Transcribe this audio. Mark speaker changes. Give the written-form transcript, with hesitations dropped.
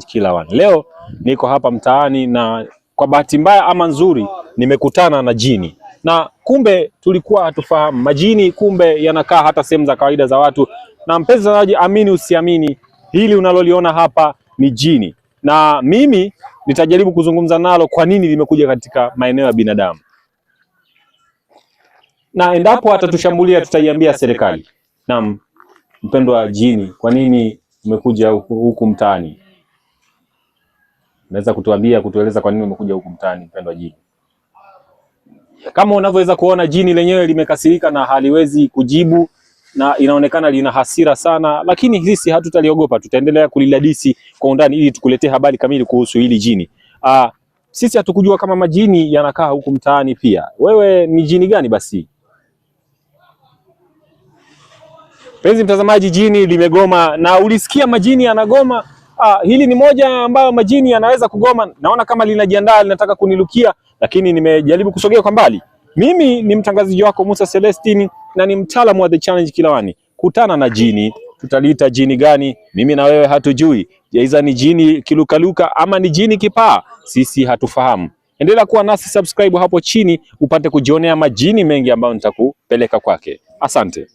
Speaker 1: Challenge Killer One. Leo niko hapa mtaani na kwa bahati mbaya ama nzuri nimekutana na jini. Na kumbe tulikuwa hatufahamu majini, kumbe yanakaa hata sehemu za kawaida za watu. Na mpenzi mtazamaji, amini usiamini, hili unaloliona hapa ni jini. Na mimi nitajaribu kuzungumza nalo kwa nini limekuja katika maeneo ya binadamu. Na endapo atatushambulia tutaiambia serikali. Naam, mpendwa jini, kwa nini umekuja huku mtaani? Unaweza kutueleza kwa nini umekuja huku mtaani, mpendwa jini? Kama unavyoweza kuona jini lenyewe limekasirika na haliwezi kujibu na inaonekana lina hasira sana, lakini sisi hatutaliogopa, tutaendelea kulidadisi kwa undani ili tukuletee habari kamili kuhusu hili jini. Sisi hatukujua kama majini yanakaa huku mtaani pia. Wewe ni jini gani basi? Penzi mtazamaji, jini limegoma na ulisikia majini yanagoma. Hili ni moja ambayo majini yanaweza kugoma. Naona kama linajiandaa linataka kunilukia, lakini nimejaribu kusogea kwa mbali. Mimi ni mtangazaji wako Musa Celestine na ni mtaalamu wa The Challenge Killer One. Kutana na jini, tutaliita jini gani? Mimi na wewe hatujui. Jaiza ni jini kilukaluka ama ni jini kipaa? Sisi hatufahamu. Endelea kuwa nasi, subscribe hapo chini upate kujionea majini mengi ambayo nitakupeleka kwake. Asante.